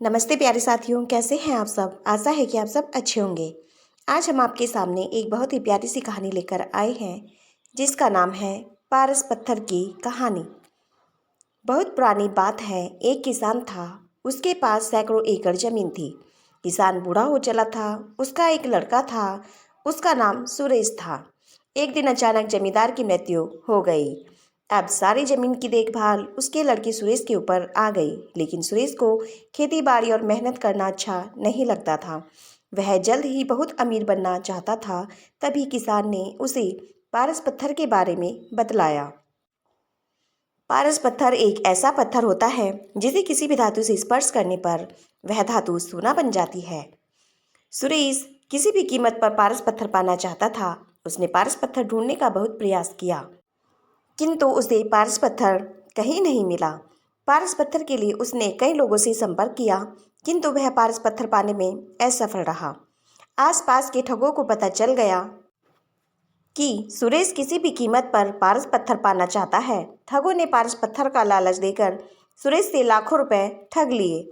नमस्ते प्यारे साथियों, कैसे हैं आप सब। आशा है कि आप सब अच्छे होंगे। आज हम आपके सामने एक बहुत ही प्यारी सी कहानी लेकर आए हैं जिसका नाम है पारस पत्थर की कहानी। बहुत पुरानी बात है, एक किसान था। उसके पास सैकड़ों एकड़ जमीन थी। किसान बूढ़ा हो चला था। उसका एक लड़का था, उसका नाम सुरेश था। एक दिन अचानक जमींदार की मृत्यु हो गई। अब सारी जमीन की देखभाल उसके लड़के सुरेश के ऊपर आ गई। लेकिन सुरेश को खेती बाड़ी और मेहनत करना अच्छा नहीं लगता था। वह जल्द ही बहुत अमीर बनना चाहता था। तभी किसान ने उसे पारस पत्थर के बारे में बतलाया। पारस पत्थर एक ऐसा पत्थर होता है जिसे किसी भी धातु से स्पर्श करने पर वह धातु सोना बन जाती है। सुरेश किसी भी कीमत पर पारस पत्थर पाना चाहता था। उसने पारस पत्थर ढूंढने का बहुत प्रयास किया, किंतु उसे पारस पत्थर कहीं नहीं मिला। पारस पत्थर के लिए उसने कई लोगों से संपर्क किया, किंतु वह पारस पत्थर पाने में असफल रहा। आसपास के ठगों को पता चल गया कि सुरेश किसी भी कीमत पर पारस पत्थर पाना चाहता है। ठगों ने पारस पत्थर का लालच देकर सुरेश से लाखों रुपए ठग लिए।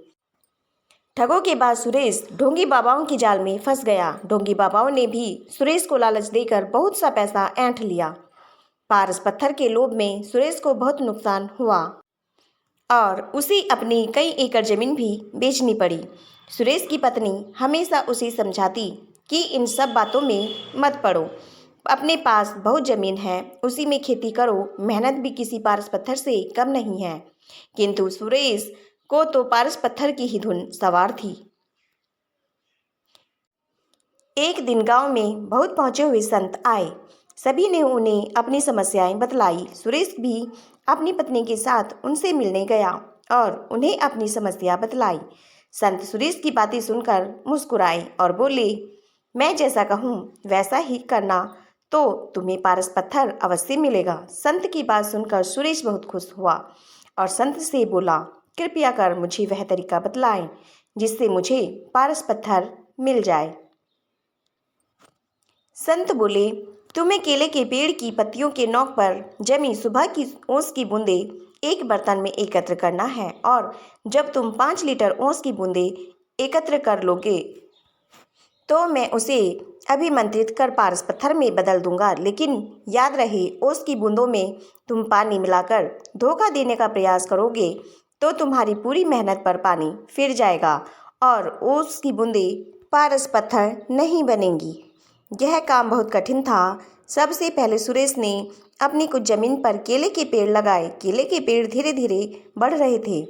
ठगों के बाद सुरेश ढोंगी बाबाओं की जाल में फंस गया। ढोंगी बाबाओं ने भी सुरेश को लालच देकर बहुत सा पैसा ऐंठ लिया। पारस पत्थर के लोभ में सुरेश को बहुत नुकसान हुआ और उसे अपनी कई एकड़ जमीन भी बेचनी पड़ी। सुरेश की पत्नी हमेशा उसे समझाती कि इन सब बातों में मत पड़ो, अपने पास बहुत जमीन है, उसी में खेती करो, मेहनत भी किसी पारस पत्थर से कम नहीं है। किंतु सुरेश को तो पारस पत्थर की ही धुन सवार थी। एक दिन गांव में बहुत पहुंचे हुए संत आए। सभी ने उन्हें अपनी समस्याएं बतलाई। सुरेश भी अपनी पत्नी के साथ उनसे मिलने गया और उन्हें अपनी समस्या बतलाई। संत सुरेश की बातें सुनकर मुस्कुराए और बोले, मैं जैसा कहूँ वैसा ही करना तो तुम्हें पारस पत्थर अवश्य मिलेगा। संत की बात सुनकर सुरेश बहुत खुश हुआ और संत से बोला, कृपया कर मुझे वह तरीका बतलाएं जिससे मुझे पारस पत्थर मिल जाए। संत बोले, तुम्हें केले के पेड़ की पत्तियों के नोक पर जमी सुबह की ओस की बूंदे एक बर्तन में एकत्र करना है और जब तुम 5 लीटर ओस की बूंदे एकत्र कर लोगे तो मैं उसे अभिमंत्रित कर पारस पत्थर में बदल दूंगा। लेकिन याद रहे, ओस की बूंदों में तुम पानी मिलाकर धोखा देने का प्रयास करोगे तो तुम्हारी पूरी मेहनत पर पानी फिर जाएगा और ओस की बूंदे पारस पत्थर नहीं बनेंगी। यह काम बहुत कठिन था। सबसे पहले सुरेश ने अपनी कुछ जमीन पर केले के पेड़ लगाए। केले के पेड़ धीरे धीरे बढ़ रहे थे,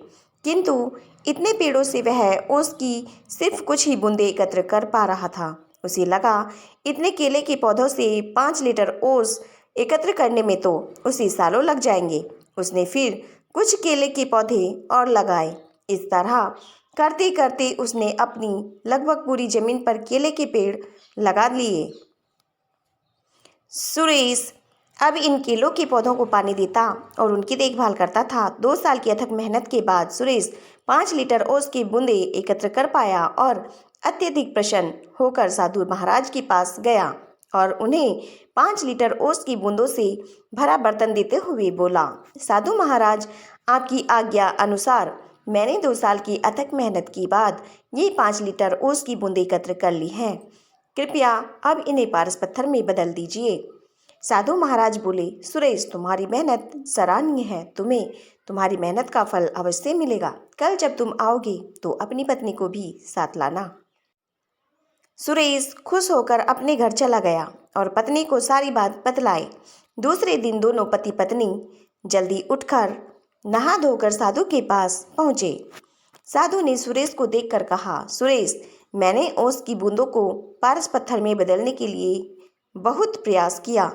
किंतु इतने पेड़ों से वह ओस की सिर्फ कुछ ही बूंदे एकत्र कर पा रहा था। उसे लगा, इतने केले के पौधों से 5 लीटर ओस एकत्र करने में तो उसे सालों लग जाएंगे। उसने फिर कुछ केले के पौधे और लगाए। इस तरह करते करते उसने अपनी लगभग पूरी जमीन पर केले के पेड़ लगा लिए। सुरेश अब इन केलों के पौधों को पानी देता और उनकी देखभाल करता था। 2 साल की अथक मेहनत के बाद सुरेश 5 लीटर ओस की बूंदे एकत्र कर पाया और अत्यधिक प्रसन्न होकर साधु महाराज के पास गया और उन्हें 5 लीटर ओस की बूंदों से भरा बर्तन देते हुए बोला, साधु महाराज, आपकी आज्ञा अनुसार मैंने 2 साल की अथक मेहनत के बाद ये 5 लीटर ओस की बूंदें एकत्र कर ली हैं। कृपया अब इन्हें पारस पत्थर में बदल दीजिए। साधु महाराज बोले, सुरेश, तुम्हारी मेहनत सराहनीय है। तुम्हें तुम्हारी मेहनत का फल अवश्य मिलेगा। कल जब तुम आओगे तो अपनी पत्नी को भी साथ लाना। सुरेश खुश होकर अपने घर चला गया और पत्नी को सारी बात बतलाई। दूसरे दिन दोनों पति पत्नी जल्दी उठकर नहा धोकर साधु के पास पहुंचे। साधु ने सुरेश को देखकर कहा, सुरेश, मैंने ओस की बूंदों को पारस पत्थर में बदलने के लिए बहुत प्रयास किया,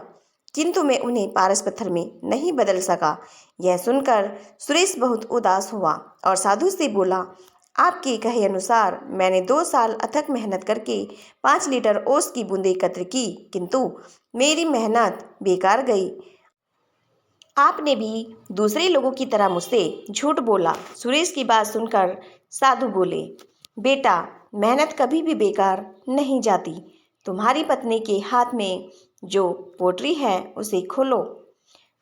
किंतु मैं उन्हें पारस पत्थर में नहीं बदल सका। यह सुनकर सुरेश बहुत उदास हुआ और साधु से बोला, आपके कहे अनुसार मैंने 2 साल अथक मेहनत करके 5 लीटर ओस की बूंदें एकत्र की, किंतु मेरी मेहनत बेकार गई। आपने भी दूसरे लोगों की तरह मुझसे झूठ बोला। सुरेश की बात सुनकर साधु बोले, बेटा, मेहनत कभी भी बेकार नहीं जाती। तुम्हारी पत्नी के हाथ में जो पोटली है उसे खोलो।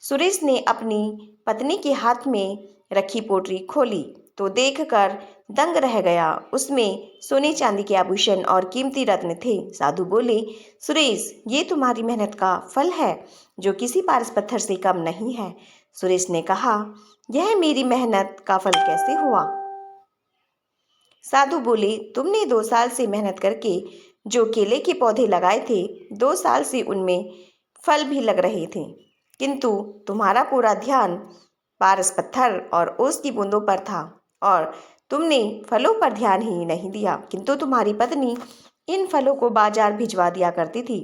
सुरेश ने अपनी पत्नी के हाथ में रखी पोटली खोली तो देखकर दंग रह गया। उसमें सोने चांदी के आभूषण और कीमती रत्न थे। साधु बोले, सुरेश, ये तुम्हारी मेहनत का फल है जो किसी पारस पत्थर से कम नहीं है। सुरेश ने कहा, यह मेरी मेहनत का फल कैसे हुआ? साधु बोले, तुमने 2 साल से मेहनत करके जो केले के पौधे लगाए थे, 2 साल से उनमें फल भी लग रहे थे, किंतु तुम्हारा पूरा ध्यान पारस पत्थर और ओस की बूंदों पर था और तुमने फलों पर ध्यान ही नहीं दिया। किंतु तुम्हारी पत्नी इन फलों को बाजार भिजवा दिया करती थी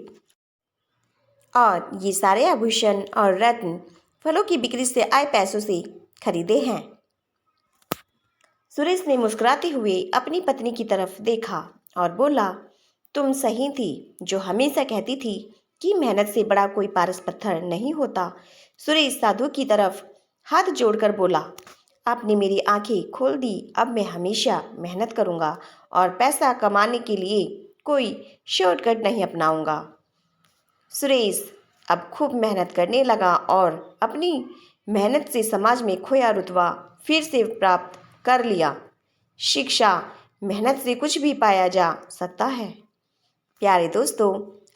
और ये सारे आभूषण और रत्न फलों की बिक्री से आए पैसों से खरीदे हैं। सुरेश ने मुस्कुराते हुए अपनी पत्नी की तरफ देखा और बोला, तुम सही थी जो हमेशा कहती थी कि मेहनत से बड़ा कोई पारस पत्थर नहीं होता। सुरेश साधु की तरफ हाथ जोड़कर बोला, आपने मेरी आंखें खोल दी। अब मैं हमेशा मेहनत करूंगा और पैसा कमाने के लिए कोई शॉर्टकट नहीं अपनाऊंगा। सुरेश अब खूब मेहनत करने लगा और अपनी मेहनत से समाज में खोया रुतबा फिर से प्राप्त कर लिया। शिक्षा, मेहनत से कुछ भी पाया जा सकता है। प्यारे दोस्तों,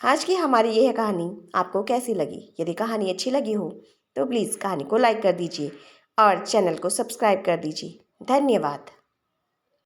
आज की हमारी यह कहानी आपको कैसी लगी? यदि कहानी अच्छी लगी हो तो प्लीज़ कहानी को लाइक कर दीजिए और चैनल को सब्सक्राइब कर दीजिए। धन्यवाद।